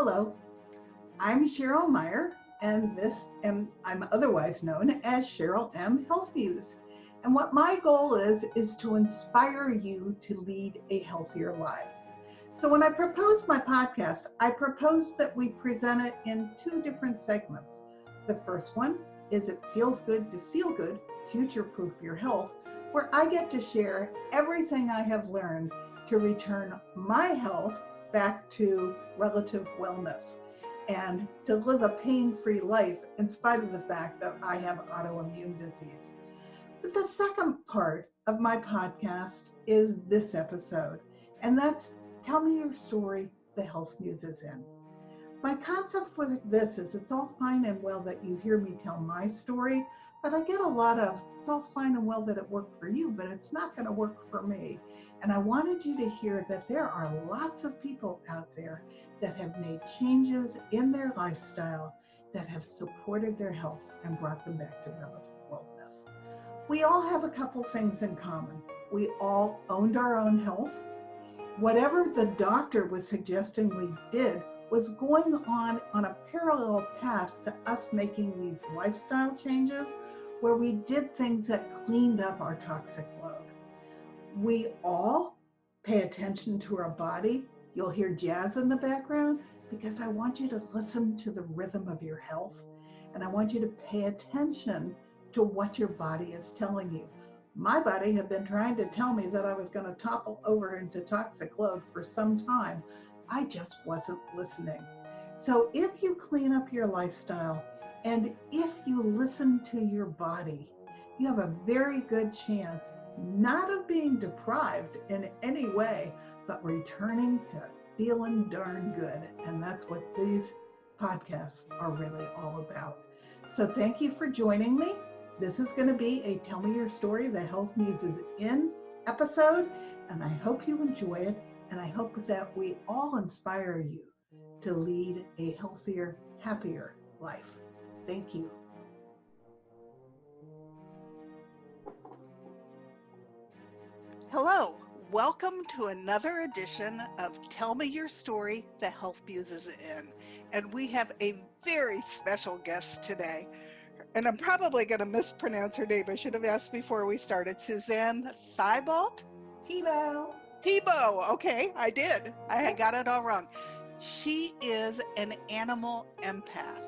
Hello, I'm Cheryl Meyer, and I'm otherwise known as Cheryl M. Health Muse. And what my goal is to inspire you to lead a healthier life. So when I proposed my podcast, I proposed that we present it in two different segments. The first one is It Feels Good to Feel Good, Future-Proof Your Health, where I get to share everything I have learned to return my health back to relative wellness and to live a pain-free life in spite of the fact that I have autoimmune disease. But the second part of my podcast is this episode, and that's Tell Me Your Story, the Health Muse is in. My concept with this is it's all fine and well that you hear me tell my story, but I get a lot of, it's all fine and well that it worked for you, but it's not going to work for me. And I wanted you to hear that there are lots of people out there that have made changes in their lifestyle that have supported their health and brought them back to relative wellness. We all have a couple things in common. We all owned our own health. Whatever the doctor was suggesting we did was going on a parallel path to us making these lifestyle changes where we did things that cleaned up our toxic load. We all pay attention to our body. You'll hear jazz in the background because I want you to listen to the rhythm of your health, and I want you to pay attention to what your body is telling you. My body had been trying to tell me that I was going to topple over into toxic load for some time. I just wasn't listening. So if you clean up your lifestyle and if you listen to your body, you have a very good chance not of being deprived in any way, but returning to feeling darn good. And that's what these podcasts are really all about. So thank you for joining me. This is going to be a Tell Me Your Story, the Health Muse is in episode, and I hope you enjoy it. And I hope that we all inspire you to lead a healthier, happier life. Thank you. Hello, welcome to another edition of Tell Me Your Story, the Health Muse is in. And we have a very special guest today. And I'm probably going to mispronounce her name. I should have asked before we started. Suzanne Thibault? Thibault, okay, I did. I had got it all wrong. She is an animal empath.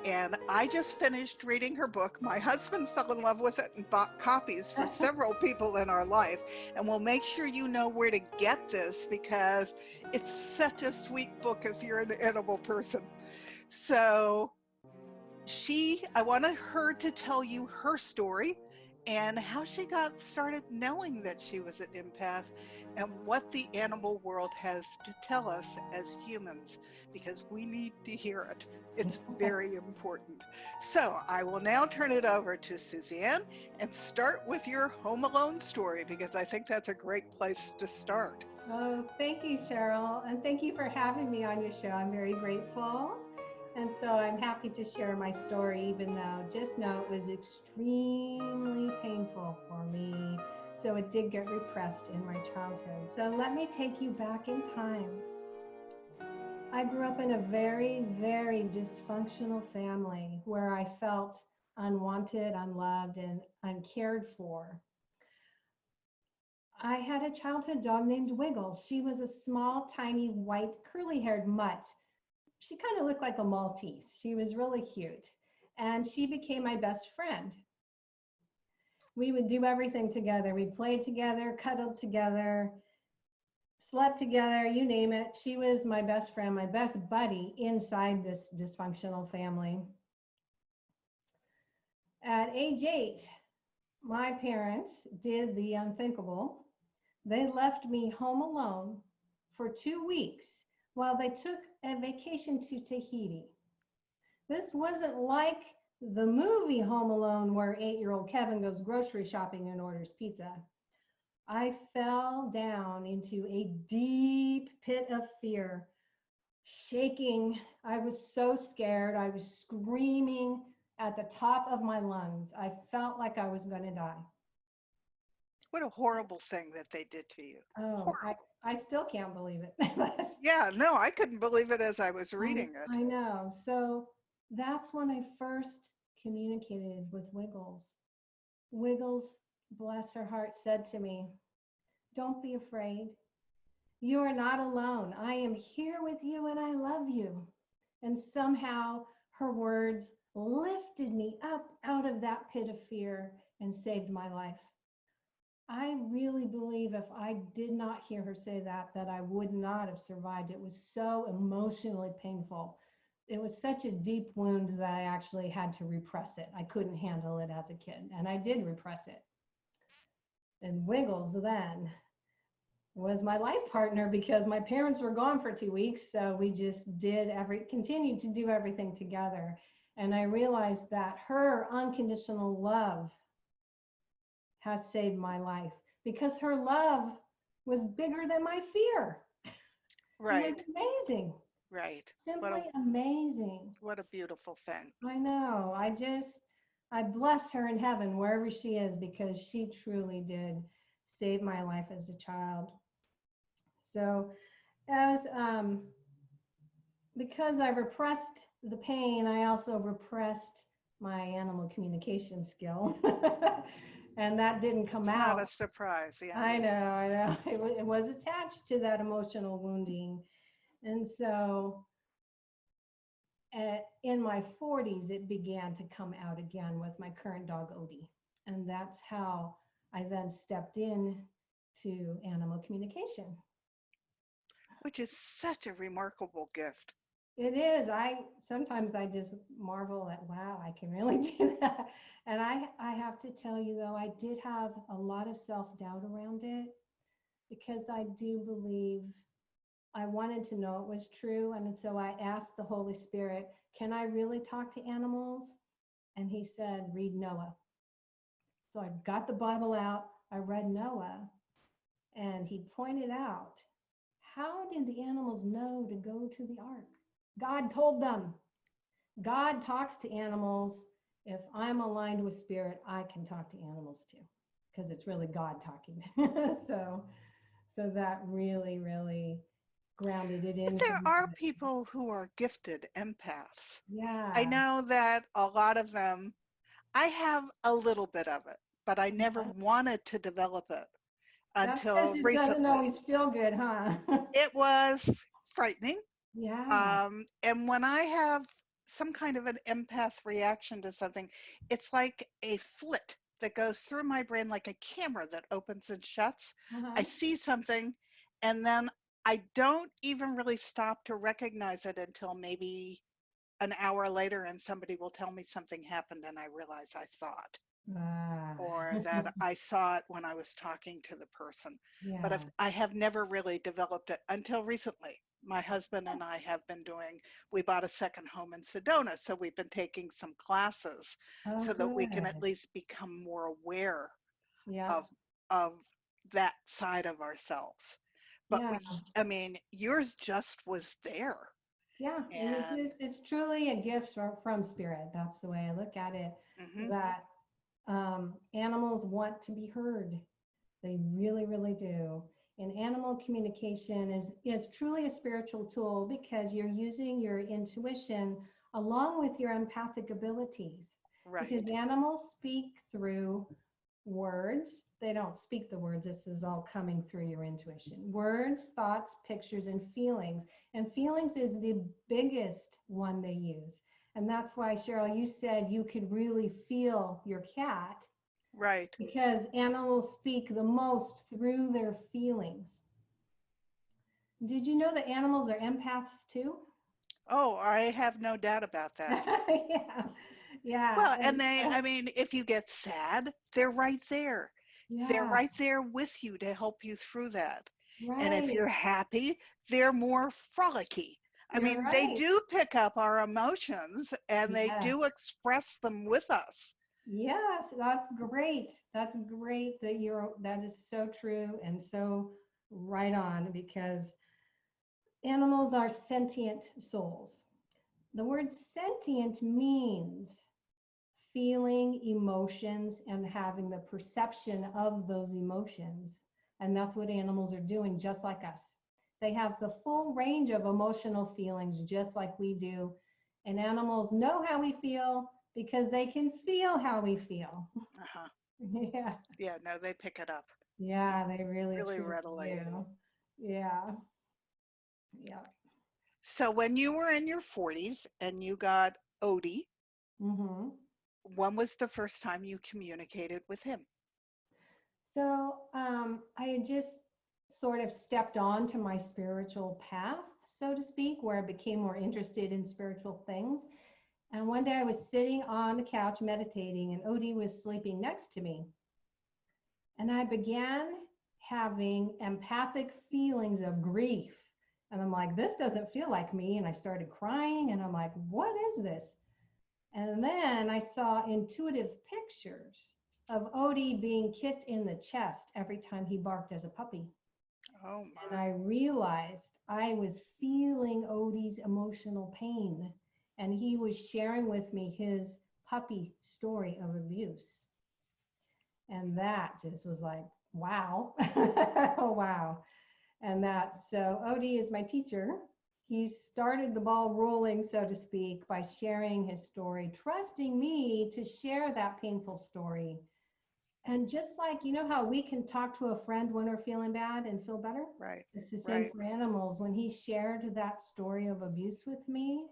And I just finished reading her book. My husband fell in love with it and bought copies for several people in our life. And we'll make sure you know where to get this because it's such a sweet book if you're an animal person. So I wanted her to tell you her story and how she got started knowing that she was an empath and what the animal world has to tell us as humans, because we need to hear it. It's very important. So I will now turn it over to Suzanne and start with your Home Alone story, because I think that's a great place to start. Oh, thank you, Cheryl. And thank you for having me on your show. I'm very grateful. And so I'm happy to share my story, even though just know it was extremely painful for me. So it did get repressed in my childhood. So let me take you back in time. I grew up in a very, very dysfunctional family where I felt unwanted, unloved, and uncared for. I had a childhood dog named Wiggles. She was a small, tiny, white, curly-haired mutt. She kind of looked like a Maltese. She was really cute. And she became my best friend. We would do everything together. We played together, cuddled together, slept together, you name it. She was my best friend, my best buddy inside this dysfunctional family. At age 8, my parents did the unthinkable. They left me home alone for 2 weeks while they took a vacation to Tahiti. This wasn't like the movie Home Alone where 8-year-old Kevin goes grocery shopping and orders pizza. I fell down into a deep pit of fear, shaking. I was so scared. I was screaming at the top of my lungs. I felt like I was going to die. What a horrible thing that they did to you. Oh, Horrible. I still can't believe it. Yeah, no, I couldn't believe it as I was I, reading it. I know. So that's when I first communicated with Wiggles. Wiggles, bless her heart, said to me, "Don't be afraid. You are not alone. I am here with you and I love you." And somehow her words lifted me up out of that pit of fear and saved my life. I really believe if I did not hear her say that, that I would not have survived. It was so emotionally painful. It was such a deep wound that I actually had to repress it. I couldn't handle it as a kid, and I did repress it. And Wiggles then was my life partner because my parents were gone for 2 weeks. So we just continued to do everything together. And I realized that her unconditional love has saved my life because her love was bigger than my fear. It was Right, amazing, right. simply amazing. What a beautiful thing. I know. I bless her in heaven wherever she is because she truly did save my life as a child. So, as because I repressed the pain, I also repressed my animal communication skill. And that didn't come It's not a out. surprise, yeah. I know. It was attached to that emotional wounding. And so in my 40s, it began to come out again with my current dog, Odie. And that's how I then stepped in to animal communication. Which is such a remarkable gift. It is. I just marvel at, wow, I can really do that. And I have to tell you though, I did have a lot of self-doubt around it because I do believe I wanted to know it was true. And so I asked the Holy Spirit, can I really talk to animals? And he said, read Noah. So I got the Bible out, I read Noah, and he pointed out, how did the animals know to go to the ark? God told them. God talks to animals. If I'm aligned with spirit, I can talk to animals too, because it's really God talking. So that really, really grounded it But into there me. are people who are gifted empaths. I Yeah. know that a lot of them, I have a little bit of it, but I never wanted to develop it That's because until it doesn't recently. always feel good, huh? It was frightening. Yeah. And when I have some kind of an empath reaction to something, it's like a flit that goes through my brain like a camera that opens and shuts. I Uh-huh. see something, and then I don't even really stop to recognize it until maybe an hour later, and somebody will tell me something happened and I realize I saw it, Ah. or that I saw it when I was talking to the person. But Yeah. I have never really developed it until recently. My husband and I have been we bought a second home in Sedona, so we've been taking some classes Oh, so that we can at good. least become more aware Yeah. of of that side of ourselves. But Yeah. I mean, yours just was there. Yeah. And It's truly a gift from spirit. That's the way I look at it. mhm, That animals want to be heard. They really, really do. And animal communication is truly a spiritual tool because you're using your intuition along with your empathic abilities. Because right. animals speak through words. They don't speak the words. This is all coming through your intuition. Words, thoughts, pictures, and feelings. And feelings is the biggest one they use. And that's why, Cheryl, you said you could really feel your cat Right. because animals speak the most through their feelings. Did you know that animals are empaths too? Oh, I have no doubt about that. Yeah, yeah, Well, and I mean, if you get sad, they're right there. They're yeah, right there with you to help you through that. And if right. you're happy, they're more frolicky. I You're mean, they right. do pick up our emotions and they Yes, do express them with us. yes, that's great. That's great that is so true and so right on because animals are sentient souls. The word sentient means feeling emotions and having the perception of those emotions. And that's what animals are doing, just like us. They have the full range of emotional feelings, just like we do. And animals know how we feel because they can feel how we feel. Uh-huh. Yeah. Yeah, no, they pick it up Yeah, they really, really truly readily. do. Yeah. Yeah. So when you were in your 40s and you got Odie, Mm-hmm. when was the first time you communicated with him? So I had just sort of stepped on to my spiritual path, so to speak, where I became more interested in spiritual things. And one day I was sitting on the couch meditating, and Odie was sleeping next to me. And I began having empathic feelings of grief. And I'm like, this doesn't feel like me. And I started crying, and I'm like, what is this? And then I saw intuitive pictures of Odie being kicked in the chest every time he barked as a puppy. Oh And my. I realized I was feeling Odie's emotional pain. And he was sharing with me his puppy story of abuse. And that just was like, wow. Oh, wow. And that, so Odie is my teacher. He started the ball rolling, so to speak, by sharing his story, trusting me to share that painful story. And just like, you know how we can talk to a friend when we're feeling bad and feel better? Right. It's the same Right. for animals. When he shared that story of abuse with me,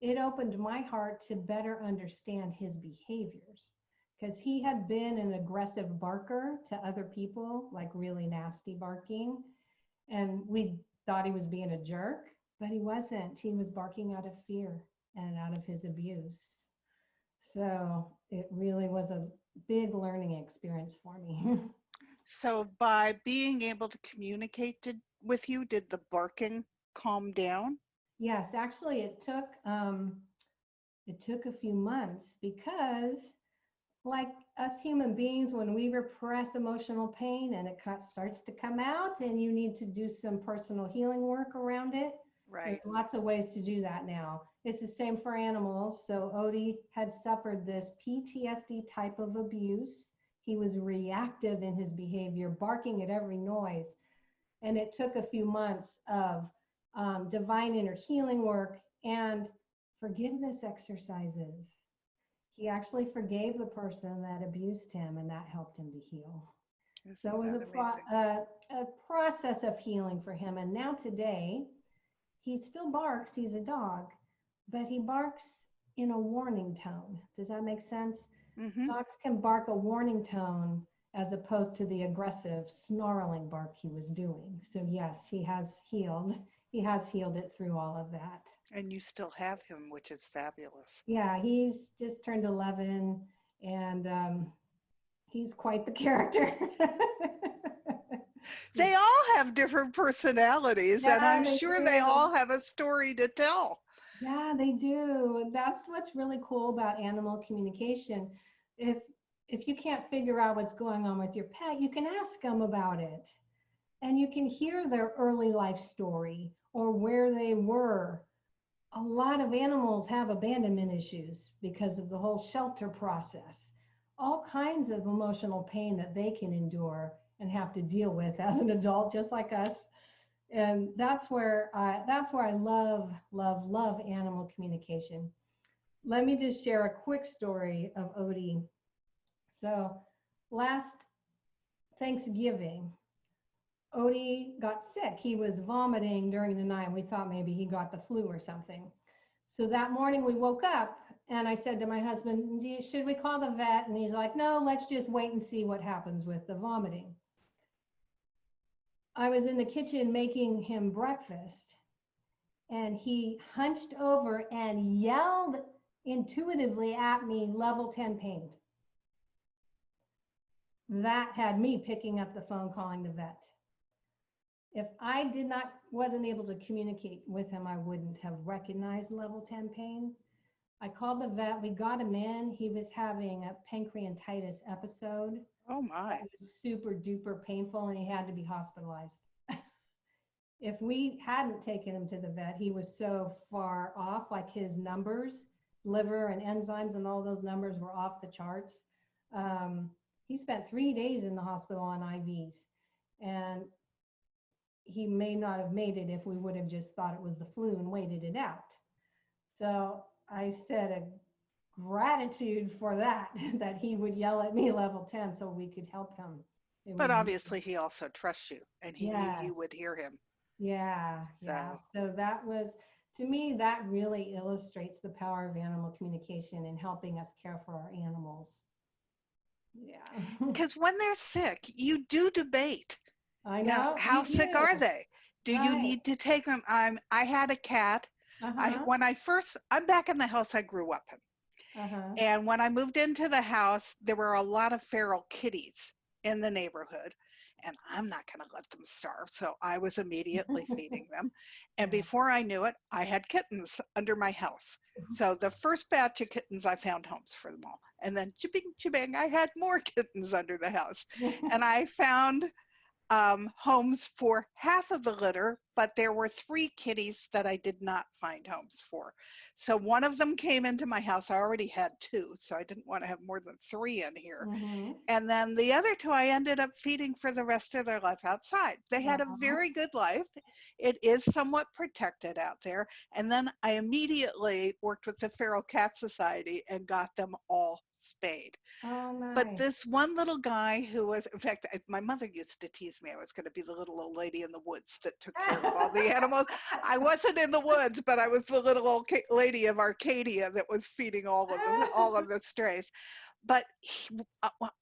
it opened my heart to better understand his behaviors. Because he had been an aggressive barker to other people, like really nasty barking. And we thought he was being a jerk, but he wasn't. He was barking out of fear and out of his abuse. So it really was a big learning experience for me. So by being able to communicate with you, did the barking calm down? Yes, actually, it took a few months because, like us human beings, when we repress emotional pain and it starts to come out, and you need to do some personal healing work around it. There's Right. lots of ways to do that now. It's the same for animals. So Odie had suffered this PTSD type of abuse. He was reactive in his behavior, barking at every noise. And it took a few months of divine inner healing work and forgiveness exercises. He actually forgave the person that abused him, and that helped him to heal. So Isn't it was that amazing? a process of healing for him. And now today, he still barks. He's a dog, but he barks in a warning tone. Does that make sense? Mm-hmm. Dogs can bark a warning tone as opposed to the aggressive snarling bark he was doing. So yes, he has healed. He has healed it through all of that. And you still have him, which is fabulous. Yeah, he's just turned 11, and he's quite the character. They all have different personalities, and Yeah, I'm they sure they do. all have a story to tell. Yeah, they do. That's what's really cool about animal communication. If if you can't figure out what's going on with your pet, you can ask them about it. And you can hear their early life story or where they were. A lot of animals have abandonment issues because of the whole shelter process. All kinds of emotional pain that they can endure and have to deal with as an adult, just like us. And that's where I love, love, love animal communication. Let me just share a quick story of Odie. So last Thanksgiving, Odie got sick. He was vomiting during the night. We thought maybe he got the flu or something. So that morning we woke up, and I said to my husband, should we call the vet? And he's like, no, let's just wait and see what happens with the vomiting. I was in the kitchen making him breakfast, and he hunched over and yelled intuitively at me, level 10 pain. That had me picking up the phone, calling the vet. If I wasn't able to communicate with him, I wouldn't have recognized level 10 pain. I called the vet, we got him in. He was having a pancreatitis episode. Oh my. That was super duper painful, and he had to be hospitalized. If we hadn't taken him to the vet, he was so far off, like his numbers liver and enzymes and all those numbers were off the charts. He spent 3 days in the hospital on IVs, and he may not have made it if we would have just thought it was the flu and waited it out. So I said a gratitude for that, that he would yell at me level 10 so we could help him. But obviously he also trusts you, and he knew Yeah. you would hear him. Yeah, yeah. So that was, to me, that really illustrates the power of animal communication in helping us care for our animals. Yeah. Because when they're sick, you do debate. I know. How sick are they? Do you Right. need to take them? I had a cat. I'm back in the house I grew up in. And when I moved into the house, there were a lot of feral kitties in the neighborhood. And I'm not going to let them starve. So I was immediately feeding them. And before I knew it, I had kittens under my house. So the first batch of kittens, I found homes for them all. And then chibing, I had more kittens under the house. And I found homes for half of the litter, but there were 3 kitties that I did not find homes for. So one of them came into my house. I already had 2, so I didn't want to have more than 3 in here. And then the other 2 I ended up feeding for the rest of their life outside. They had a very good life. It is somewhat protected out there. And then I immediately worked with the Feral Cat Society and got them all spayed. Oh, nice. But this one little guy who was, in fact, my mother used to tease me I was going to be the little old lady in the woods that took care of all the animals. I wasn't in the woods, but I was the little old lady of Arcadia that was feeding all of the strays. But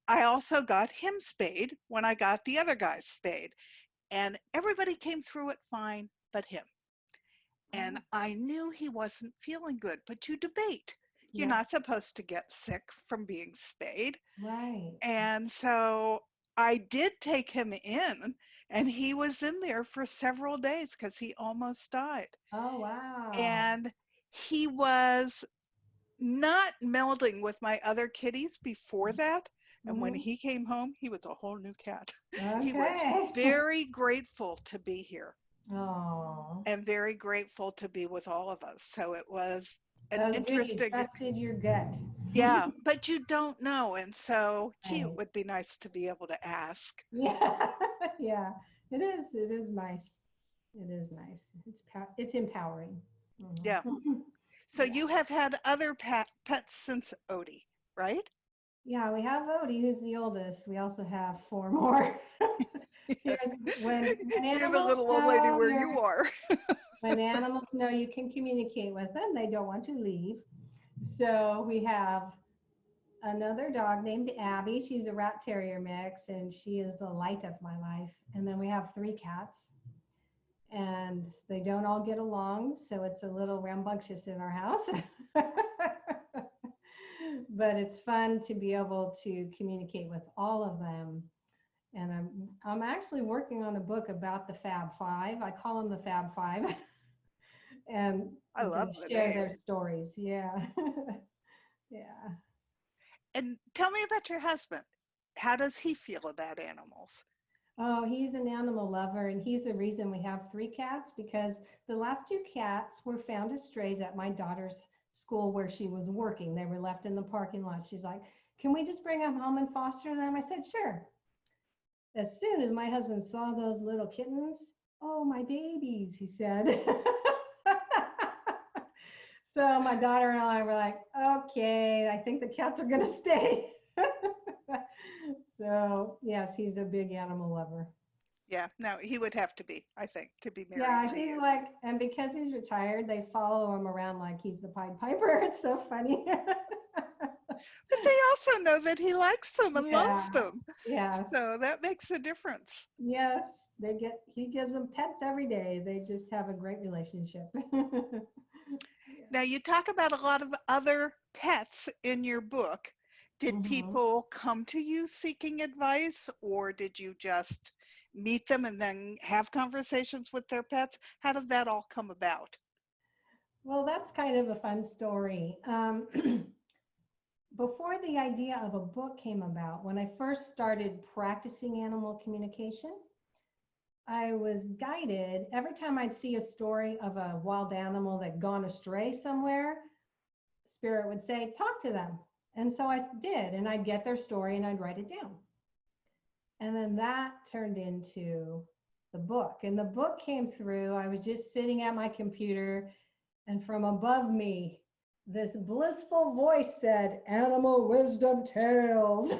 I also got him spayed when I got the other guys spayed. And everybody came through it fine but him. And I knew he wasn't feeling good, but you debate. You're not supposed to get sick from being spayed. Right. And so I did take him in, and he was in there for several days because he almost died. Oh, wow. And he was not melding with my other kitties before that. And when he came home, he was a whole new cat. Okay. He was very grateful to be here. Oh. And very grateful to be with all of us. So it was an interesting. You trusted your gut. Yeah, but you don't know. And so, gee, it would be nice to be able to ask. Yeah, yeah, it is. It is nice. It is nice. It's empowering. Yeah. So you have had other pets since Odie, right? Yeah, we have Odie, who's the oldest. We also have 4 more. When You're the little old lady where you are. When animals know you can communicate with them, they don't want to leave. So we have another dog named Abby. She's a rat terrier mix, and she is the light of my life. And then we have 3 cats, and they don't all get along, so it's a little rambunctious in our house. But it's fun to be able to communicate with all of them. And I'm actually working on a book about the Fab Five. I call them the Fab Five. And I love the share name. their stories. Yeah. Yeah. And tell me about your husband. How does he feel about animals? Oh, he's an animal lover, and he's the reason we have 3 cats, because the last 2 cats were found as strays at my daughter's school where she was working. They were left in the parking lot. She's like, "Can we just bring them home and foster them?" I said, "Sure." As soon as my husband saw those little kittens, "Oh, my babies," he said. So my daughter and I were like, "Okay, I think the cats are going to stay." So yes, he's a big animal lover. Yeah, no, he would have to be, I think, to be married Yeah, to he's you. like, and because he's retired, they follow him around like he's the Pied Piper. It's so funny. But they also know that he likes them and loves them. Yeah. So that makes a difference. Yes, he gives them pets every day. They just have a great relationship. Now, you talk about a lot of other pets in your book. Did people come to you seeking advice, or did you just meet them and then have conversations with their pets? How did that all come about? Well, that's kind of a fun story. Before the idea of a book came about, when I first started practicing animal communication, I was guided every time I'd see a story of a wild animal that gone astray somewhere, spirit would say, talk to them. And so I did, and I'd get their story and I'd write it down. And then that turned into the book. And the book came through. I was just sitting at my computer, and from above me, this blissful voice said, Animal Wisdom Tales.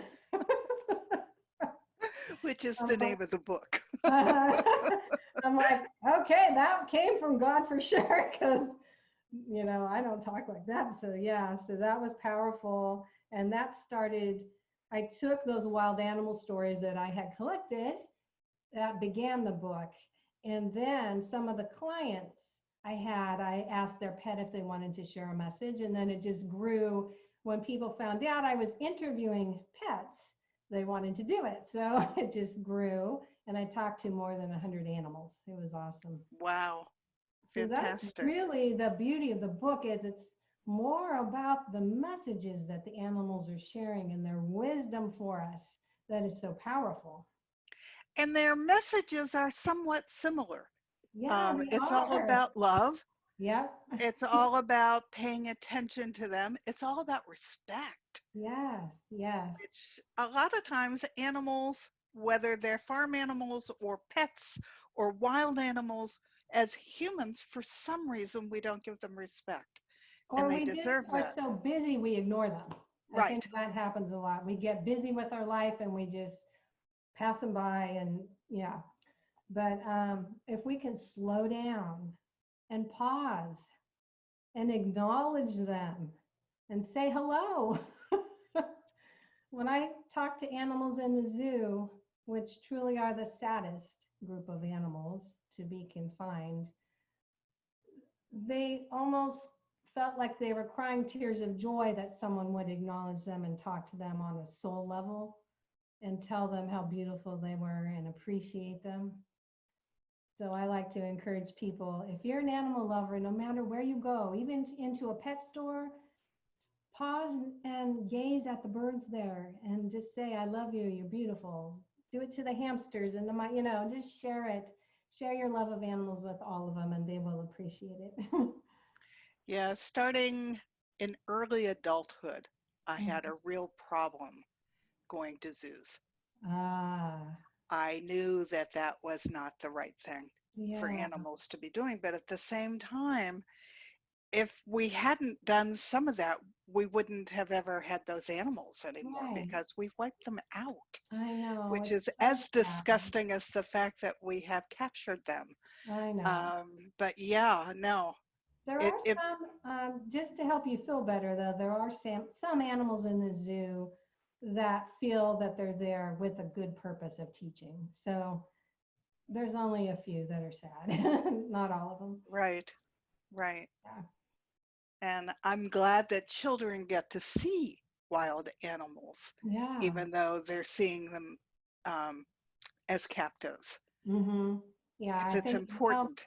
Which is the name of the book. I'm like, okay, that came from God for sure, because, you know, I don't talk like that. So yeah, so that was powerful. And that started, I took those wild animal stories that I had collected, that began the book. And then some of the clients I asked their pet if they wanted to share a message. And then it just grew. When people found out I was interviewing pets, they wanted to do it. So it just grew. And I talked to more than 100 animals. It was awesome. Wow. Fantastic. So that's really the beauty of the book, is it's more about the messages that the animals are sharing and their wisdom for us that is so powerful. And their messages are somewhat similar. Yeah, it's all about love. Yep. It's all about paying attention to them. It's all about respect. Yes, yes. Which a lot of times animals, whether they're farm animals or pets or wild animals, as humans, for some reason, we don't give them respect. Or and they we deserve just are that. so busy we ignore them. I Right. think that happens a lot. We get busy with our life and we just pass them by, and yeah. But if we can slow down and pause and acknowledge them and say hello. When I talk to animals in the zoo, which truly are the saddest group of animals to be confined, they almost felt like they were crying tears of joy that someone would acknowledge them and talk to them on a soul level and tell them how beautiful they were and appreciate them. So I like to encourage people, if you're an animal lover, no matter where you go, even into a pet store, pause and gaze at the birds there and just say, I love you, you're beautiful. Do it to the hamsters and just share it. Share your love of animals with all of them and they will appreciate it. Yeah, starting in early adulthood, I had a real problem going to zoos. I knew that that was not the right thing for animals to be doing, but at the same time, if we hadn't done some of that, we wouldn't have ever had those animals anymore because we've wiped them out. I know. Which is as disgusting as the fact that we have captured them. I know. But yeah, no. There are some, just to help you feel better though, there are some animals in the zoo that feel that they're there with a good purpose of teaching. So there's only a few that are sad, not all of them. Right, right. Yeah. And I'm glad that children get to see wild animals, even though they're seeing them as captives. Yeah, it's important.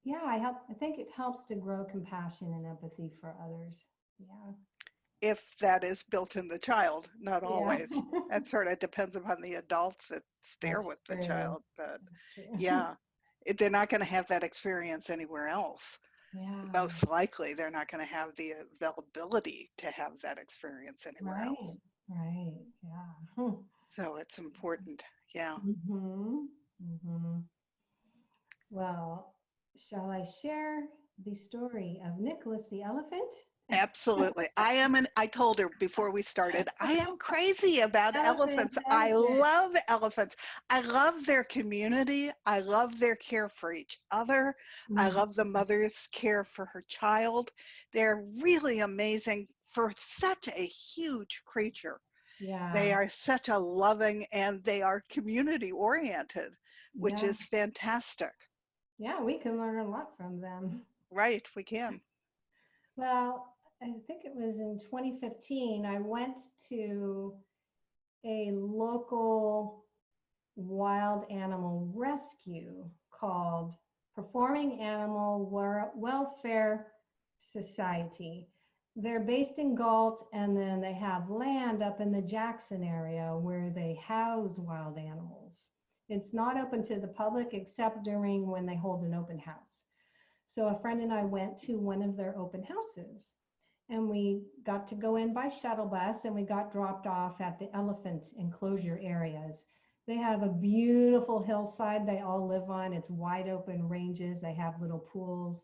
I think it helps to grow compassion and empathy for others. Yeah. If that is built in the child, not always. That sort of depends upon the adult that's there with the child. But yeah, they're not going to have that experience anywhere else. Yeah. Most likely, they're not going to have the availability to have that experience anywhere else. Right. Yeah. So it's important. Yeah. Well, shall I share the story of Nicholas the elephant? Absolutely. I told her before we started, I am crazy about elephants. I love elephants. I love their community. I love their care for each other. I love the mother's care for her child. They're really amazing for such a huge creature. Yeah. They are such a loving, and they are community oriented, which is fantastic. Yeah, we can learn a lot from them. Right, we can. Well, I think it was in 2015, I went to a local wild animal rescue called Performing Animal Welfare Society. They're based in Galt, and then they have land up in the Jackson area where they house wild animals. It's not open to the public except during when they hold an open house. So a friend and I went to one of their open houses, and we got to go in by shuttle bus, and we got dropped off at the elephant enclosure areas. They have a beautiful hillside they all live on. It's wide open ranges. They have little pools,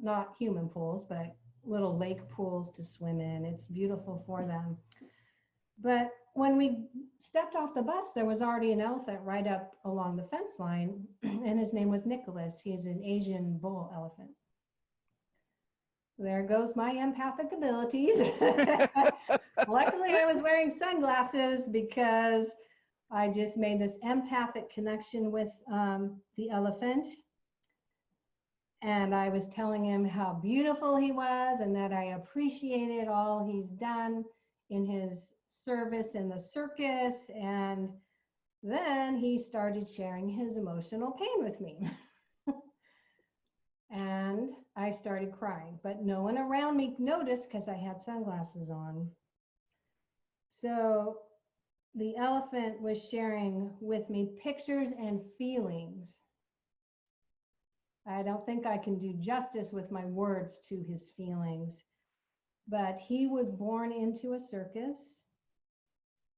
not human pools, but little lake pools to swim in. It's beautiful for them. But when we stepped off the bus, there was already an elephant right up along the fence line, and his name was Nicholas. He's an Asian bull elephant. There goes my empathic abilities. Luckily, I was wearing sunglasses because I just made this empathic connection with the elephant. And I was telling him how beautiful he was and that I appreciated all he's done in his service in the circus. And then he started sharing his emotional pain with me. And I started crying, but no one around me noticed because I had sunglasses on. So the elephant was sharing with me pictures and feelings. I don't think I can do justice with my words to his feelings, but he was born into a circus,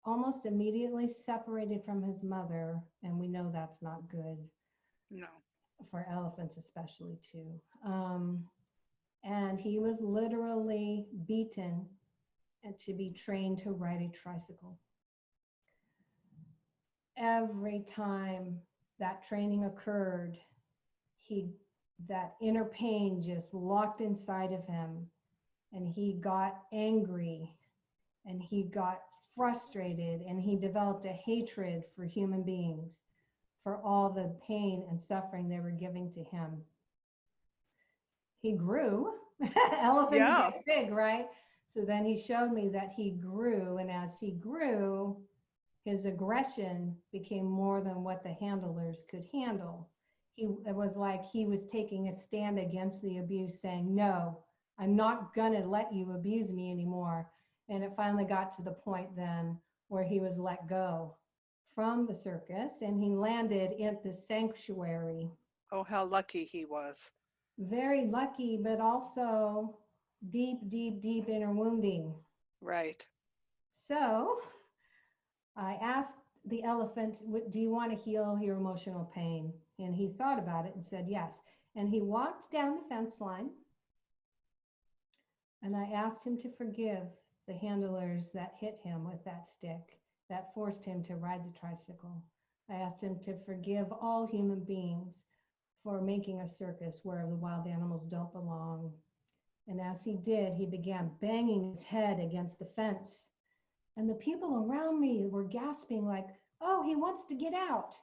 almost immediately separated from his mother, and we know that's not good. No. For elephants especially too. And he was literally beaten and to be trained to ride a tricycle. Every time that training occurred, that inner pain just locked inside of him, and he got angry and he got frustrated, and he developed a hatred for human beings, for all the pain and suffering they were giving to him. He grew. Elephants get big, right? So then he showed me that he grew, and as he grew, his aggression became more than what the handlers could handle. It was like he was taking a stand against the abuse, saying, no, I'm not gonna let you abuse me anymore. And it finally got to the point then where he was let go from the circus, and he landed at the sanctuary. Oh, how lucky he was. Very lucky, but also deep, deep, deep inner wounding. Right. So I asked the elephant, do you want to heal your emotional pain? And he thought about it and said yes. And he walked down the fence line, and I asked him to forgive the handlers that hit him with that stick, that forced him to ride the tricycle. I asked him to forgive all human beings for making a circus where the wild animals don't belong. And as he did, he began banging his head against the fence. And the people around me were gasping like, oh, he wants to get out.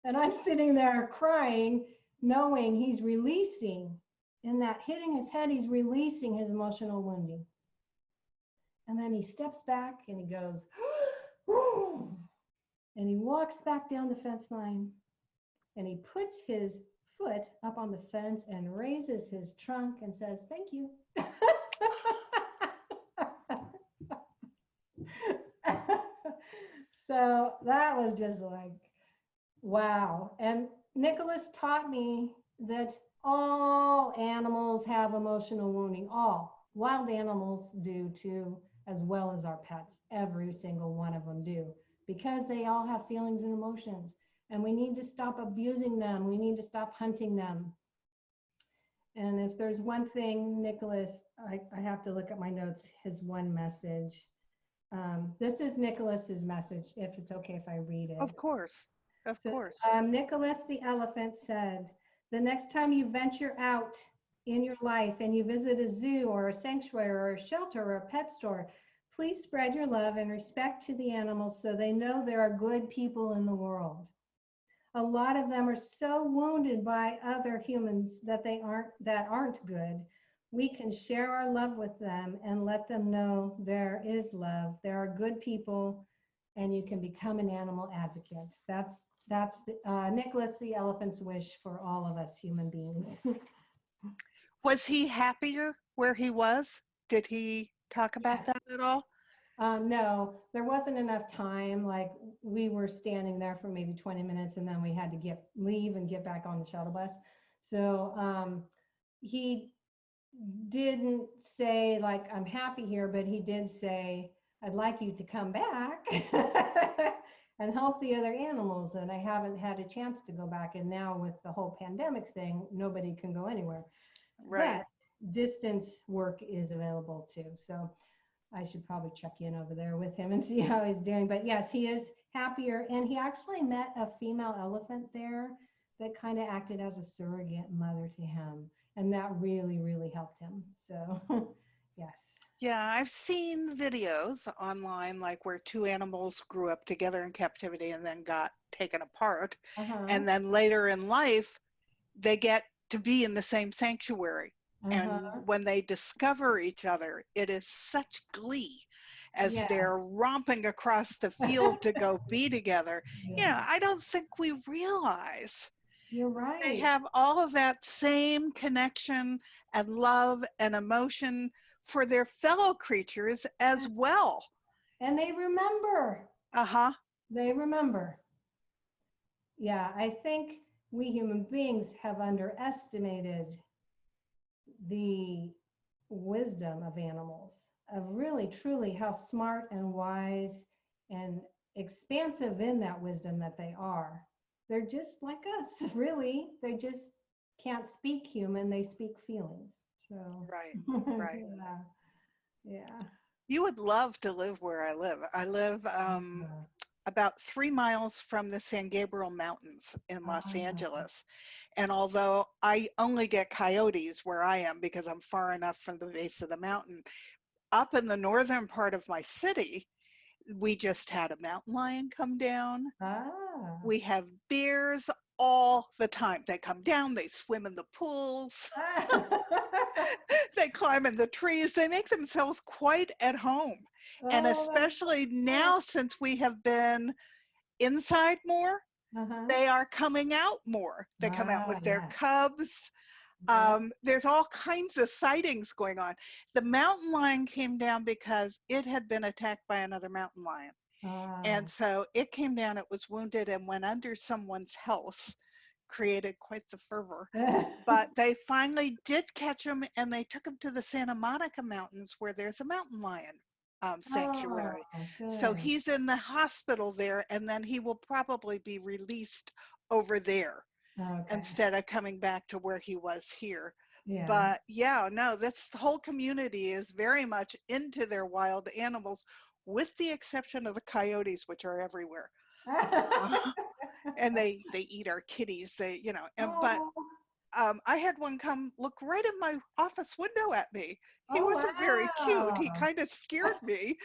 And I'm sitting there crying, knowing he's releasing. In that hitting his head, he's releasing his emotional wounding. And then he steps back and he goes, and he walks back down the fence line, and he puts his foot up on the fence and raises his trunk and says, thank you. So that was just like, wow. And Nicholas taught me that all animals have emotional wounding. All wild animals do too, as well as our pets. Every single one of them do, because they all have feelings and emotions. And we need to stop abusing them. We need to stop hunting them. And if there's one thing, Nicholas, I have to look at my notes, his one message. This is Nicholas's message, if it's okay if I read it. Of course. Of course. Nicholas the elephant said, the next time you venture out in your life and you visit a zoo or a sanctuary or a shelter or a pet store, please spread your love and respect to the animals so they know there are good people in the world. A lot of them are so wounded by other humans that aren't good. We can share our love with them and let them know there is love. There are good people, and you can become an animal advocate. That's Nicholas the elephant's wish for all of us human beings. Was he happier where he was? Did he talk about that at all? No, there wasn't enough time. Like, we were standing there for maybe 20 minutes, and then we had to leave and get back on the shuttle bus. So he didn't say like I'm happy here, but he did say I'd like you to come back and help the other animals. And I haven't had a chance to go back. And now with the whole pandemic thing, nobody can go anywhere. Right. But distance work is available too. So I should probably check in over there with him and see how he's doing. But yes, he is happier. And he actually met a female elephant there that kind of acted as a surrogate mother to him. And that really, really helped him. So, yes. Yeah, I've seen videos online like where two animals grew up together in captivity and then got taken apart. Uh-huh. And then later in life, they get to be in the same sanctuary. And Uh-huh. when they discover each other, it is such glee as they're Yes. romping across the field to go be together. You know, Yeah. I don't think we realize You're they right. have all of that same connection and love and emotion for their fellow creatures as well. And they remember. Uh-huh. They remember. Yeah, I think we human beings have underestimated the wisdom of animals, of really truly how smart and wise and expansive in that wisdom that they are. They're just like us, really. They just can't speak human, they speak feelings. So, Right. Right. yeah, yeah. You would love to live where I live. I live about 3 miles from the San Gabriel Mountains in Los Ah, Angeles. And although I only get coyotes where I am because I'm far enough from the base of the mountain, up in the northern part of my city, we just had a mountain lion come down. ah, We have bears all the time. They come down, they swim in the pools, ah. they climb in the trees, they make themselves quite at home. And Oh, that's especially cool. now, since we have been inside more, Uh-huh. they are coming out more. They come out Ah, with their yeah. cubs. Yeah. There's all kinds of sightings going on. The mountain lion came down because it had been attacked by another mountain lion. And Ah. so it came down, it was wounded and went under someone's house, created quite the fervor. But they finally did catch him and they took him to the Santa Monica Mountains where there's a mountain lion Oh, sanctuary. So good. he's in the hospital there and then he will probably be released over there Okay. instead of coming back to where he was here. Yeah. But yeah, no, this whole community is very much into their wild animals, with the exception of the coyotes, which are everywhere. Uh, and they eat our kitties. They, you know, and but Oh, I had one come look right in my office window at me. He oh, wasn't very cute. He wow. kind of scared me.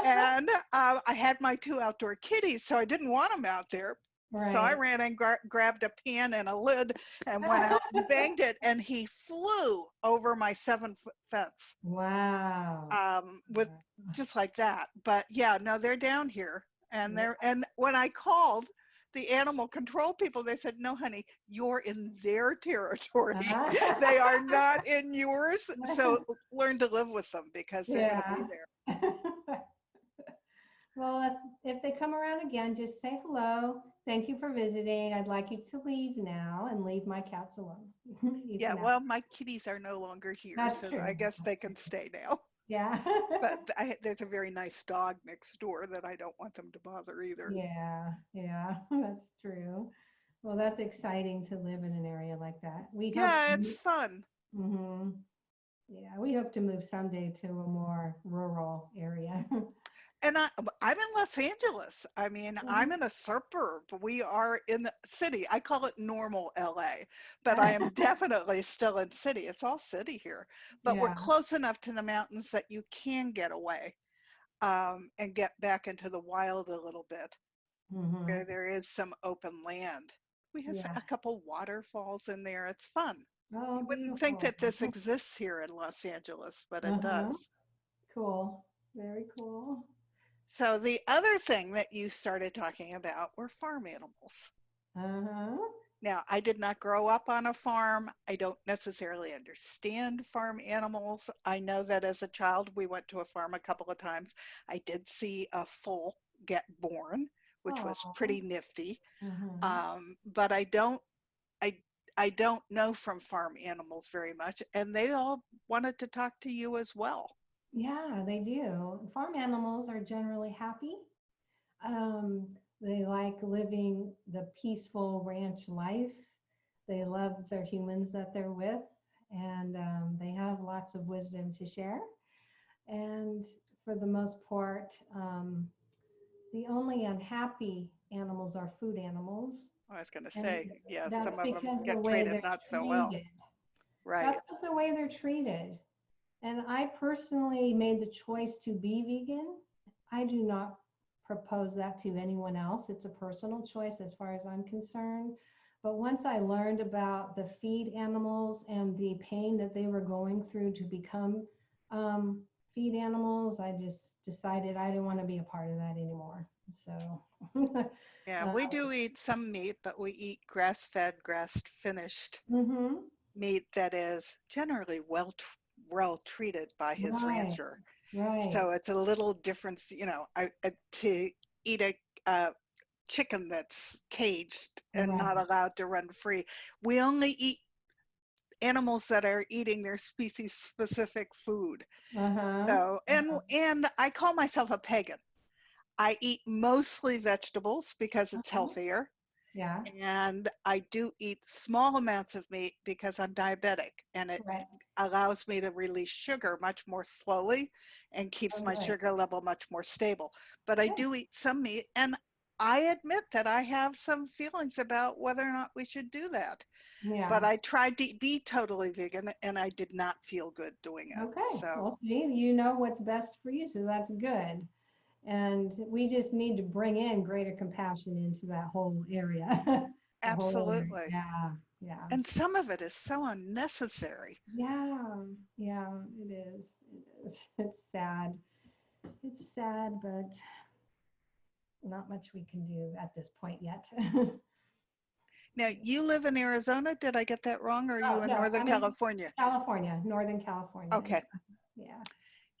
And I had my two outdoor kitties, so I didn't want them out there. So I Right. ran and grabbed a pan and a lid and went out and banged it, and he flew over my 7-foot fence Wow. with just like that. But yeah, no, they're down here, and when I called the animal control people, they said, "No, honey, you're in their territory. They are not in yours. So learn to live with them because they're going to be Yeah. there." Well, if they come around again, just say hello. Thank you for visiting. I'd like you to leave now and leave my cats alone. You Yeah, can well, my kitties are no longer here, That's so I true. guess they can stay now. Yeah. But there's a very nice dog next door that I don't want them to bother either. Yeah, yeah, that's true. Well, that's exciting to live in an area like that. We hope Yeah, it's to, fun. hmm yeah, we hope to move someday to a more rural area. And I'm in Los Angeles. I mean, I'm Mhm. in a suburb. We are in the city. I call it normal LA, but I am definitely still in city. It's all city here, but we're Yeah. close enough to the mountains that you can get away and get back into the wild a little bit, where hmm there is some open land. We have Yeah. a couple waterfalls in there. It's fun. Oh, You wouldn't think beautiful. that this exists here in Los Angeles, but it Uh-huh. does. Cool. Very cool. So the other thing that you started talking about were farm animals. Uh-huh. Now, I did not grow up on a farm. I don't necessarily understand farm animals. I know that as a child, we went to a farm a couple of times. I did see a foal get born, which was Oh. pretty nifty. Uh-huh. But I don't, I don't know from farm animals very much, and they all wanted to talk to you as well. Yeah, they do. Farm animals are generally happy. Um, they like living the peaceful ranch life. They love their humans that they're with, and they have lots of wisdom to share. And for the most part, the only unhappy animals are food animals. I was going to And say, yeah, that's some of them because the get way treated they're not so well. treated. Right. That's just the way they're treated. And I personally made the choice to be vegan. I do not propose that to anyone else. It's a personal choice as far as I'm concerned. But once I learned about the feed animals and the pain that they were going through to become feed animals, I just decided I didn't want to be a part of that anymore. So, Yeah, uh, we do eat some meat, but we eat grass-fed, grass-finished mhm, meat that is generally well treated by his right, rancher. right. So it's a little difference, you know, to eat a chicken that's caged and Right. not allowed to run free. We only eat animals that are eating their species specific food. Uh-huh. So, and I call myself a pagan. I eat mostly vegetables because it's Uh-huh. healthier. Yeah. And I do eat small amounts of meat because I'm diabetic, and it Right. allows me to release sugar much more slowly and keeps Oh, my good. sugar level much more stable. But I Good. do eat some meat, and I admit that I have some feelings about whether or not we should do that. But Yeah. I tried to be totally vegan, and I did not feel good doing it. Okay. So Well, see, you know what's best for you, so that's good. And we just need to bring in greater compassion into that whole area. The whole area. absolutely. Yeah. Yeah. And some of it is so unnecessary. Yeah. Yeah. It is. It is. It's sad. It's sad, but not much we can do at this point yet. Now, you live in Arizona. Did I get that wrong? Or are you Oh, in no, Northern I'm in California? California, Northern California. Okay. Yeah.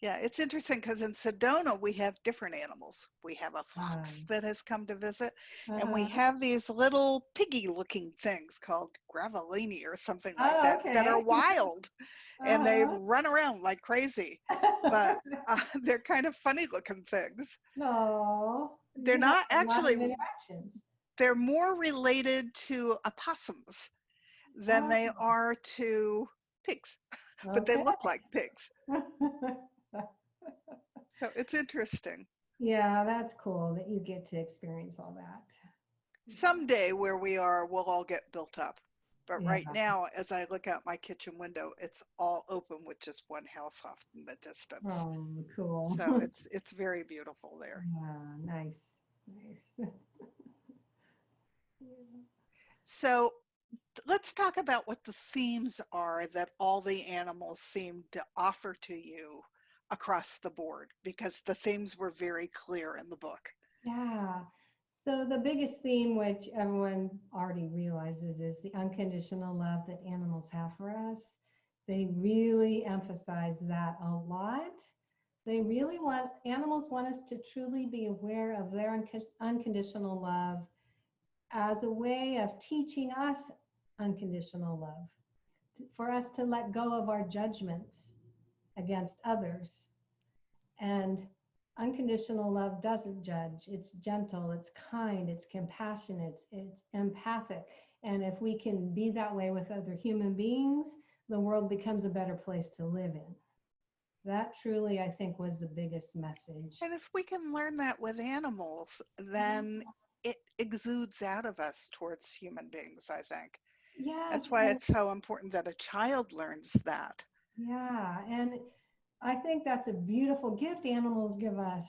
Yeah, it's interesting because in Sedona we have different animals. We have a fox that has come to visit, and we Uh-huh. have these little piggy-looking things called gravelini or something like Oh, that are okay. wild, and they Uh-huh. run around like crazy. But they're kind of funny-looking things. No, They're you have not a lot of actually. interactions. They're more related to opossums than Oh, they are to pigs, but they okay. look like pigs. So it's interesting. Yeah, that's cool that you get to experience all that. Someday where we are, we'll all get built up. But Yeah. right now, as I look out my kitchen window, it's all open with just one house off in the distance. Oh, cool. So it's very beautiful there. Yeah, nice. Nice. So let's talk about what the themes are that all the animals seem to offer to you across the board, because the themes were very clear in the book. Yeah. So the biggest theme, which everyone already realizes, is the unconditional love that animals have for us. They really emphasize that a lot. They really want, animals want us to truly be aware of their unconditional love as a way of teaching us unconditional love, for us to let go of our judgments against others. And unconditional love doesn't judge. It's gentle, it's kind, it's compassionate, it's empathic. And if we can be that way with other human beings, the world becomes a better place to live in. That truly, I think, was the biggest message. And if we can learn that with animals, then it exudes out of us towards human beings, I think. Yes, That's why and it's so important that a child learns that. yeah, and I think that's a beautiful gift animals give us,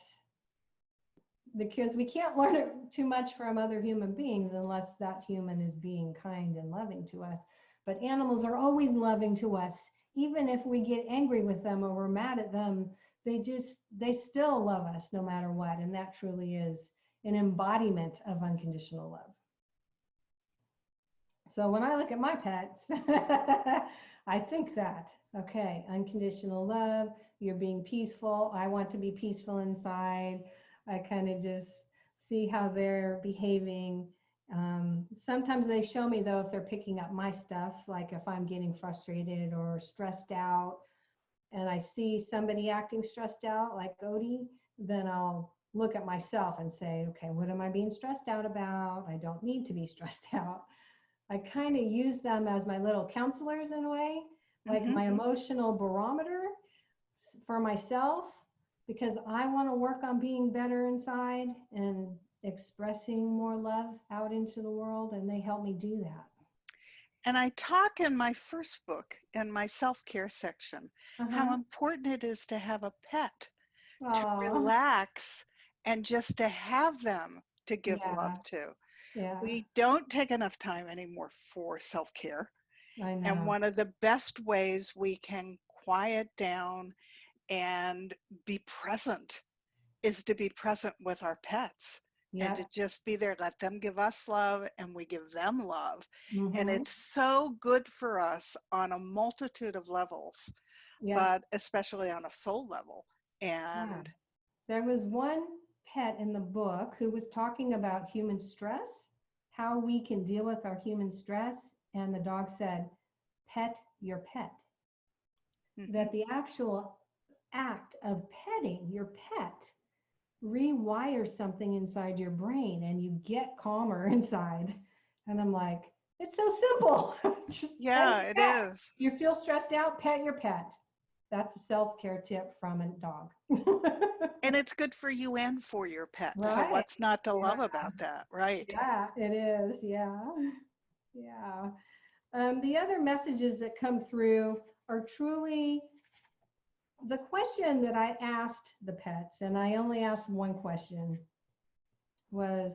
because we can't learn it too much from other human beings unless that human is being kind and loving to us. But animals are always loving to us. Even if we get angry with them or we're mad at them, they still love us no matter what. And that truly is an embodiment of unconditional love. So when I look at my pets, I think that, okay, unconditional love, you're being peaceful. I want to be peaceful inside. I kind of just see how they're behaving Sometimes they show me though if they're picking up my stuff, like if I'm getting frustrated or stressed out, and I see somebody acting stressed out, like Odie, then I'll look at myself and say, okay, what am I being stressed out about? I don't need to be stressed out. I kind of use them as my little counselors in a way, like Mm-hmm. my emotional barometer for myself, because I want to work on being better inside and expressing more love out into the world, and they help me do that. And I talk in my first book, in my self-care section, how Uh-huh. important it is to have a pet, to Oh, relax, and just to have them to give love yeah, to. yeah, We don't take enough time anymore for self-care. I And know. one of the best ways we can quiet down and be present is to be present with our pets and to Yep. just be there, let them give us love and we give them love. And Mm-hmm. it's so good for us on a multitude of levels, Yep. but especially on a soul level. Yeah. And There was one pet in the book who was talking about human stress, how we can deal with our human stress, and the dog said, pet your pet. mhm, That the actual act of petting your pet rewires something inside your brain and you get calmer inside. And I'm like, it's so simple. Just pet yeah, your it pet. is. You feel stressed out, pet your pet. That's a self-care tip from a dog. And it's good for you and for your pet. So Right. what's not to Yeah. love about that, right? Yeah, it is. Yeah. Yeah. The other messages that come through are truly the question that I asked the pets, and I only asked one question, was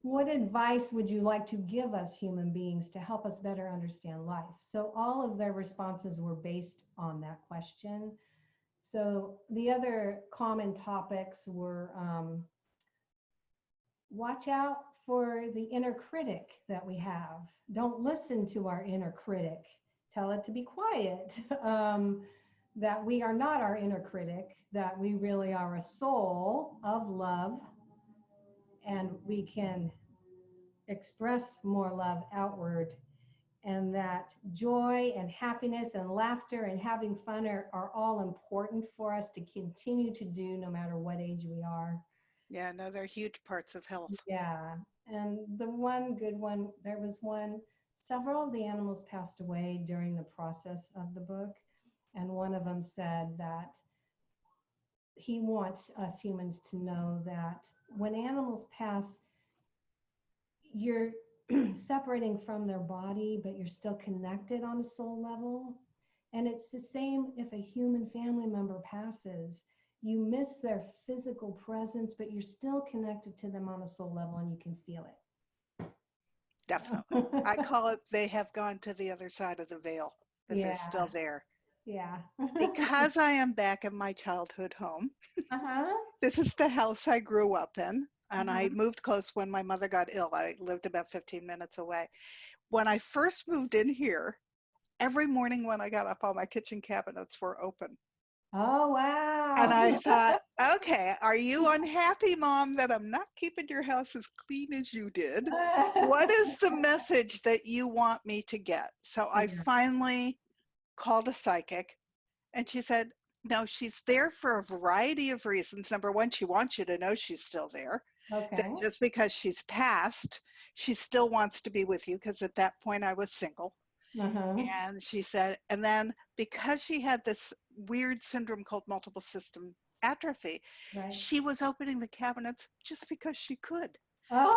what advice would you like to give us human beings to help us better understand life? So all of their responses were based on that question. So the other common topics were watch out for the inner critic that we have. Don't listen to our inner critic. Tell it to be quiet. That we are not our inner critic, that we really are a soul of love, and we can express more love outward, and that joy and happiness and laughter and having fun are all important for us to continue to do no matter what age we are. Yeah, no, they're huge parts of health. Yeah. And the one good one, there was one, several of the animals passed away during the process of the book. And one of them said that he wants us humans to know that when animals pass, you're separating from their body, but you're still connected on a soul level. And it's the same if a human family member passes. You miss their physical presence, but you're still connected to them on a soul level and you can feel Definitely. I it. call it they have gone to the other side of the veil, but they're Yeah, still there. yeah. Because I am back in my childhood home, Uh-huh. this is the house I grew up in, and I Uh-huh. moved close when my mother got ill. I lived about 15 minutes away. When I first moved in here, every morning when I got up, all my kitchen cabinets were open. Oh, And wow. I thought, okay, are you unhappy, Mom, that I'm not keeping your house as clean as you did? What is the message that you want me to get? So I Yeah. finally called a psychic, and she said, no, she's there for a variety of reasons. Number one, she wants you to know she's still there, that Okay. just because she's passed, she still wants to be with you, because at that point I was single. Uh-huh. And she said, and then because she had this weird syndrome called multiple system atrophy, Right. she was opening the cabinets just because she could.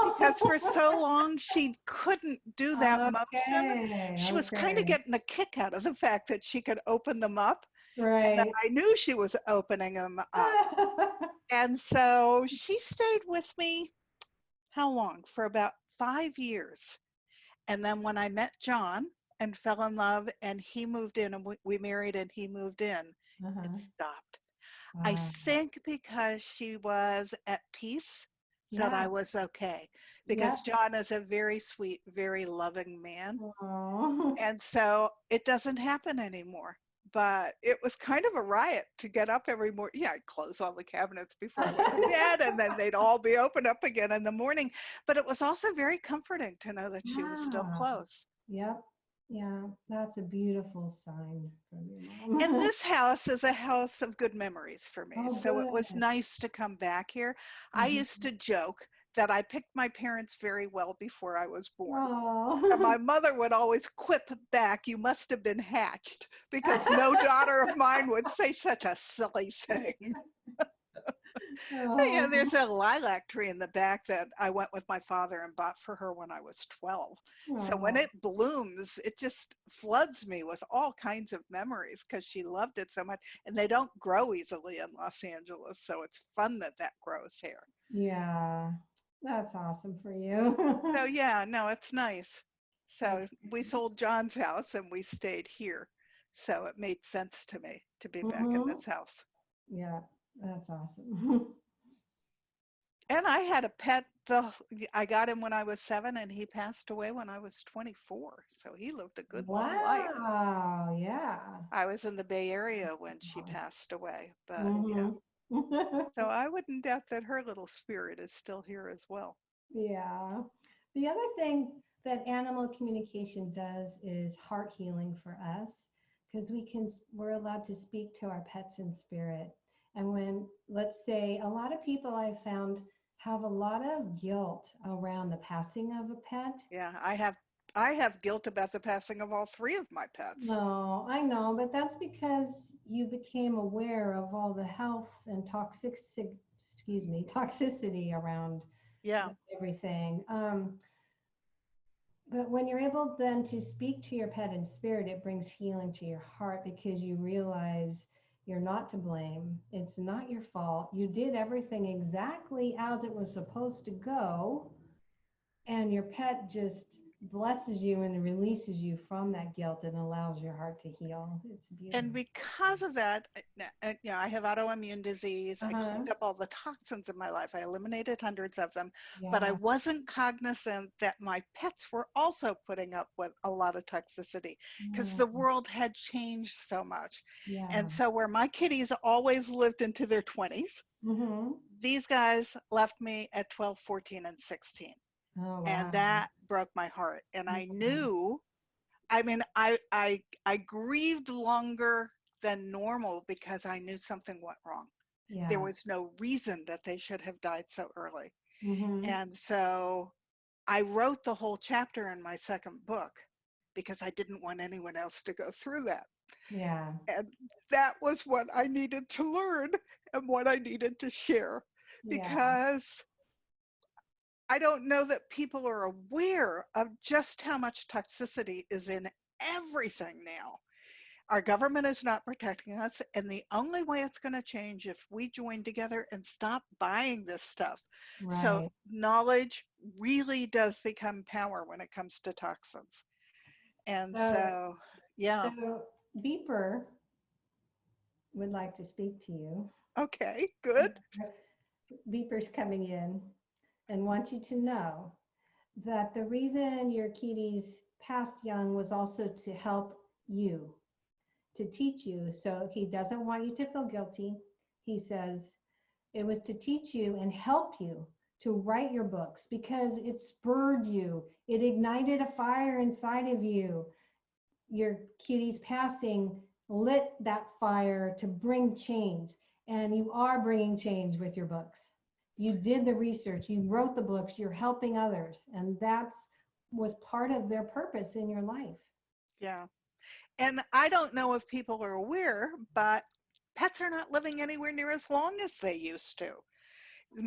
Because for Oh. so long she couldn't do that motion. Okay. She was kind of Okay. getting a kick out of the fact that she could open them up and that Right. I knew she was opening them up. And so she stayed with me, how long? For about 5 years. And then when I met John and fell in love and he moved in and we married and he moved in, it Uh-huh. stopped. I Wow. think because she was at peace that I Yeah. was okay. Because Yep. John is a very sweet, very loving man. Oh. And so it doesn't happen anymore. but it was kind of a riot to get up every morning. Yeah, I'd close all the cabinets before I went to bed, and then they'd all be opened up again in the morning. But it was also very comforting to know that she was still Yeah. close. Yep. Yeah, that's a beautiful sign from your mom. And this house is a house of good memories for me. Oh, So it was good. nice to come back here. I used to joke that I picked my parents very well before I was born. And Oh. my mother would always quip back, "You must have been hatched," because no daughter of mine would say such a silly thing. Yeah, Oh. there's a lilac tree in the back that I went with my father and bought for her when I was 12. So when Oh. it blooms, it just floods me with all kinds of memories because she loved it so much. And they don't grow easily in Los Angeles, so it's fun that that grows here. Yeah, that's awesome for you. So yeah, no, it's nice. That's, So we sold John's house and we stayed here. So it made sense to me to be back in hmm this house. Yeah, that's awesome. And I had a pet. I got him when I was 7, and he passed away when I was 24. So he lived a good long life. Wow, yeah. I was in the Bay Area when she passed away, but yeah. hmm So I wouldn't doubt that her little spirit is still here as well. Yeah. The other thing that animal communication does is heart healing for us because we're allowed to speak to our pets in spirit. And when, let's say, a lot of people I've found have a lot of guilt around the passing of a pet. Yeah, I have guilt about the passing of all 3 of my pets. No, I know, but that's because you became aware of all the health and toxicity around Yeah. everything. But when you're able then to speak to your pet in spirit, it brings healing to your heart because you realize you're not to blame. It's not your fault. You did everything exactly as it was supposed to go, and your pet just blesses you and releases you from that guilt and allows your heart to heal. It's And beautiful. because of that, I have autoimmune disease. I Uh-huh. cleaned up all the toxins in my life. I eliminated hundreds of them, but I Yeah. wasn't cognizant that my pets were also putting up with a lot of toxicity because Yeah. the world had changed so much. Yeah. And so where my kitties always lived into their 20s, Mm-hmm. these guys left me at 12, 14, and 16. Oh, And wow. that broke my heart. And I Yeah. knew, I mean, I grieved longer than normal because I knew something went wrong. There Yeah. was no reason that they should have died so early. Mm-hmm. And so I wrote the whole chapter in my second book because I didn't want anyone else to go through that. Yeah. And that was what I needed to learn and what I needed to share Yeah. because I don't know that people are aware of just how much toxicity is in everything now. Our government is not protecting us, and the only way it's going to change if we join together and stop buying this stuff. So Right. knowledge really does become power when it comes to toxins. And So, so, yeah, so Beeper would like to speak to you. okay, good. Beeper's coming in and wants you to know that the reason your kitties passed young was also to help you, to teach you. So he doesn't want you to feel guilty. He says it was to teach you and help you to write your books because it spurred you. It ignited a fire inside of you. Your kitties passing lit that fire to bring change. And you are bringing change with your books. You did the research, you wrote the books, you're helping others. And that's was part of their purpose in your life. Yeah. And I don't know if people are aware, but pets are not living anywhere near as long as they used to.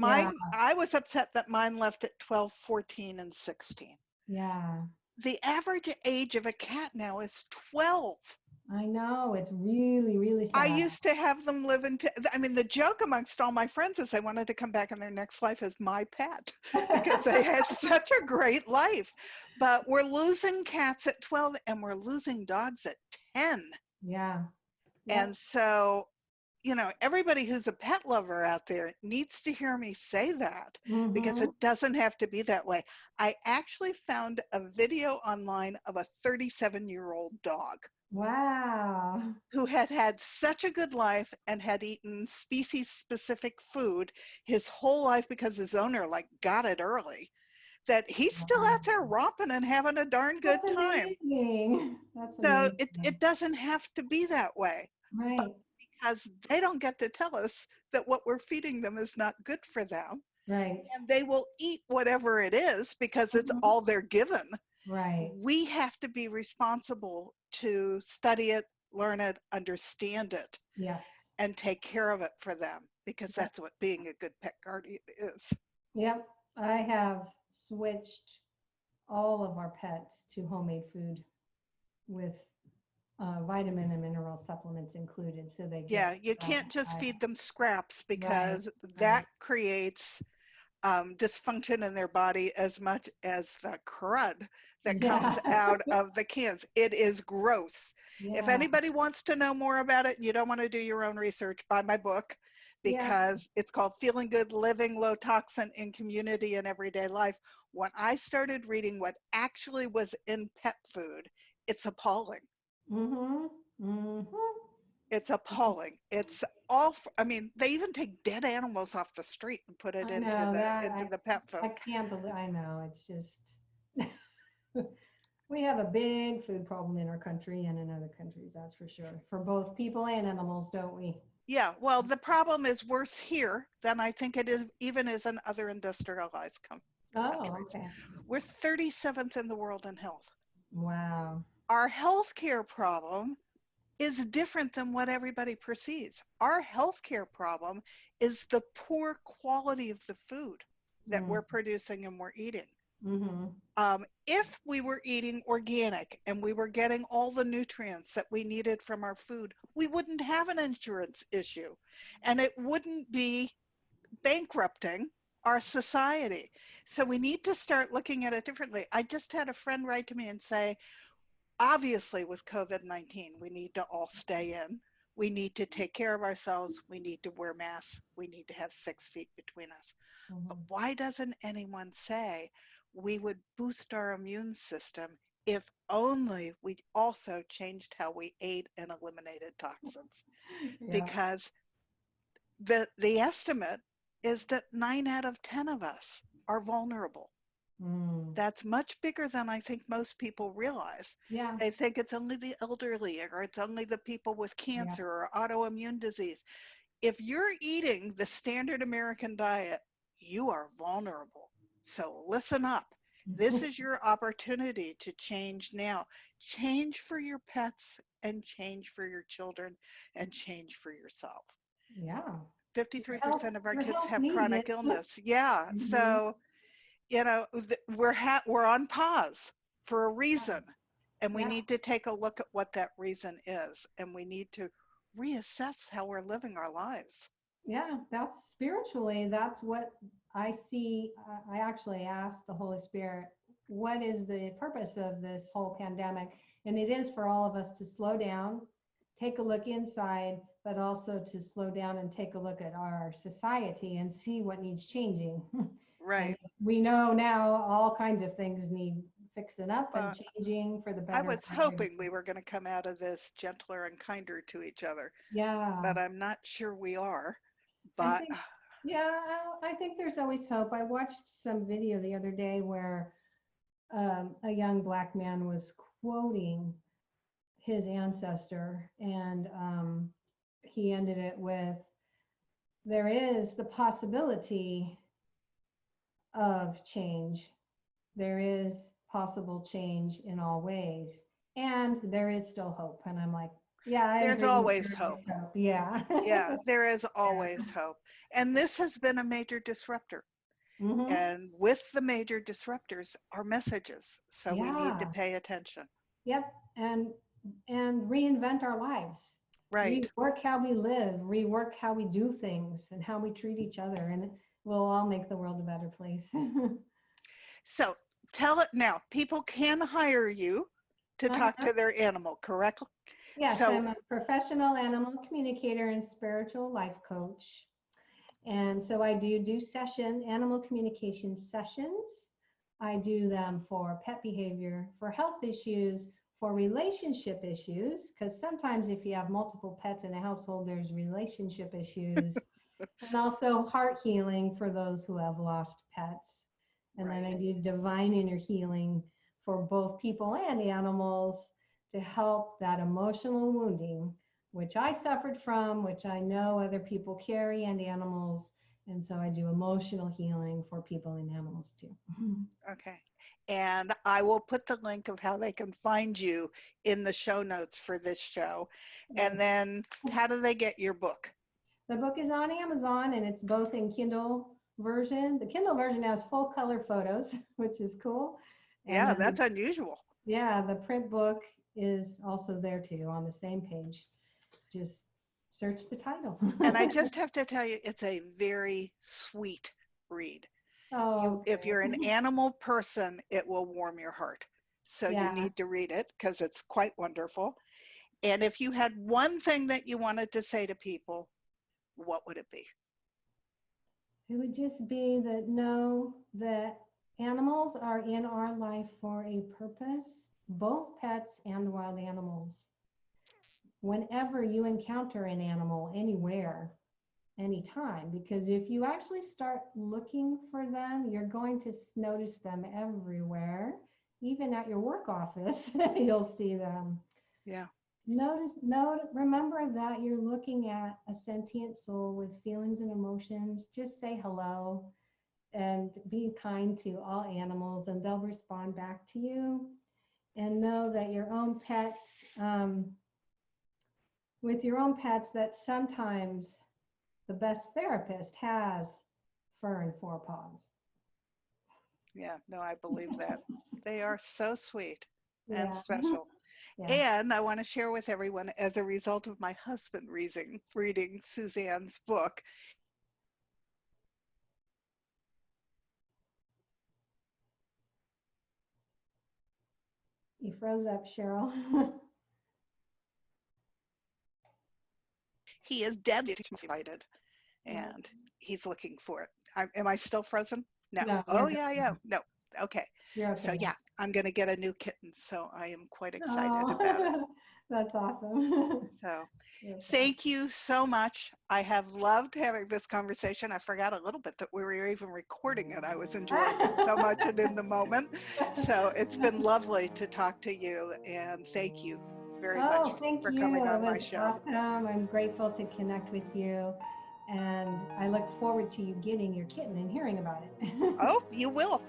Yeah, I was upset that mine left at 12, 14, and 16. yeah. The average age of a cat now is 12. I know. It's really, really I sad. used to have them live I mean, the joke amongst all my friends is they wanted to come back in their next life as my pet because they had such a great life. But we're losing cats at 12 and we're losing dogs at 10. Yeah. Yep. And so, everybody who's a pet lover out there needs to hear me say that because Mm-hmm. it doesn't have to be that way. I actually found a video online of a 37-year-old dog. Wow. who had had such a good life and had eaten species specific food his whole life because his owner like got it early, that he's still Wow. out there romping and having a darn good That's time. amazing. That's So amazing. it doesn't have to be that way, but Right. because they don't get to tell us that what we're feeding them is not good for them, Right. and they will eat whatever it is because it's Mhm. all they're given. Right. We have to be responsible to study it, learn it, understand it, Yes. and take care of it for them, because Yep. that's what being a good pet guardian is. Yep. I have switched all of our pets to homemade food with vitamin and mineral supplements included, so they Yeah, get you can't just diet. feed them scraps, Right. because Right. that creates dysfunction in their body as much as the crud that comes Yeah. out of the cans. It is gross. If Yeah. anybody wants to know more about it and you don't want to do your own research, buy my book, Yeah. because it's called Feeling Good, Living Low Toxin in Community and Everyday Life. When I started reading what actually was in pet food, it's appalling. Mhm. Mhm. It's appalling. It's all, I mean, they even take dead animals off the street and put it I know that into the pet I food. can't believe I know it's just we have a big food problem in our country and in other countries, that's for sure. For both people and animals, don't we? Yeah, well, the problem is worse here than I think it is even is in other industrialized Oh, countries. okay. We're 37th in the world in health. Wow. Our healthcare problem is different than what everybody perceives. Our healthcare problem is the poor quality of the food that Mm. we're producing and we're eating. Mhm. If we were eating organic and we were getting all the nutrients that we needed from our food, we wouldn't have an insurance issue, and it wouldn't be bankrupting our society. So we need to start looking at it differently. I just had a friend write to me and say, obviously, with COVID-19, we need to all stay in. We need to take care of ourselves. We need to wear masks. We need to have 6 feet between us. But Mhm. why doesn't anyone say we would boost our immune system if only we also changed how we ate and eliminated toxins? Yeah. Because the estimate is that 9 out of 10 of us are vulnerable. Mm. That's much bigger than I think most people realize. Yeah. They think it's only the elderly or it's only the people with Yeah. cancer or autoimmune disease. If you're eating the standard American diet, you are vulnerable. So listen up. This is your opportunity to change now. Change for your pets and change for your children and change for yourself. Yeah. Health, 53% of our your kids health have needs chronic it. illness. Yeah. Mhm. So, we're on pause for a reason, and we Yeah. need to take a look at what that reason is, and we need to reassess how we're living our lives. Yeah, that's spiritually, that's what I see. I actually asked the Holy Spirit, what is the purpose of this whole pandemic? And it is for all of us to slow down, take a look inside, but also to slow down and take a look at our society and see what needs changing. And Right. we know now all kinds of things need fixing up and Well, changing for the I better was for everybody. hoping we were going to come out of this gentler and kinder to each other, Yeah. but I'm not sure we are. I But think, yeah, I think there's always hope. I watched some video the other day where a young black man was quoting his ancestor, and he ended it with, there is the possibility of change. There is possible change in all ways, and there is still hope. And I'm like, yeah, I there's agree. always There is hope. hope. Yeah. Yeah, there is Yeah. always hope. And this has been a major disruptor. Hmm. And with the major disruptors are messages. So we need to Yeah. pay attention. Yep. And reinvent our lives. Right. Rework how we live, rework how we do things and how we treat each other, and we'll all make the world a better place. So tell it now. People can hire you to talk Uh-huh. to their animal, correct? Yes, So, I'm a professional animal communicator and spiritual life coach. And so I do animal communication sessions. I do them for pet behavior, for health issues, for relationship issues, because sometimes if you have multiple pets in a household, there's relationship issues, and also heart healing for those who have lost pets. And then I do divine inner healing for both people and animals to help that emotional wounding, which I suffered from, which I know other people carry, and animals. And so I do emotional healing for people and animals too. Okay. And I will put the link of how they can find you in the show notes for this show. And then how do they get your book? The book is on Amazon, and it's both in Kindle version. The Kindle version has full color photos, which is cool. Yeah, that's unusual. Yeah, the print book is also there too on the same page. Just search the title. And I just have to tell you, it's a very sweet read. Oh, if you're an animal person, it will warm your heart. So yeah. you need to read it because it's quite wonderful. And if you had one thing that you wanted to say to people, what would it be? It would just be that know that animals are in our life for a purpose, both pets and wild animals. Whenever you encounter an animal anywhere, anytime, because if you actually start looking for them, you're going to notice them everywhere. Even at your work office, you'll see them. Yeah. Remember that you're looking at a sentient soul with feelings and emotions. Just say hello and be kind to all animals, and they'll respond back to you. And know that your own pets, with your own pets, that sometimes the best therapist has fur and four paws. Yeah, no, I believe that. They are so sweet and Yeah. special. Yeah. And I want to share with everyone, as a result of my husband reading Suzanne's book, You froze up, Cheryl. he is deadly excited, and he's looking for it. Am I still frozen? No. No, Oh, yeah, I am. No. Okay. you're okay. So yeah, I'm going to get a new kitten. So I am quite excited Oh, about it. that's awesome. So thank you so much. I have loved having this conversation. I forgot a little bit that we were even recording it. I was enjoying it so much and in the moment. So it's been lovely to talk to you, and thank you very much for coming on my show. Awesome. I'm grateful to connect with you, and I look forward to you getting your kitten and hearing about it. Oh, you will.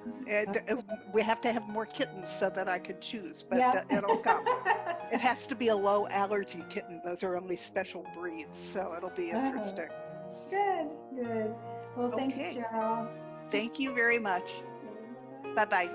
We have to have more kittens so that I can choose, but Yep. it'll come. It has to be a low allergy kitten. Those are only special breeds, so it'll be interesting. Good. Well, thank you, Cheryl. Thank you very much. Bye-bye.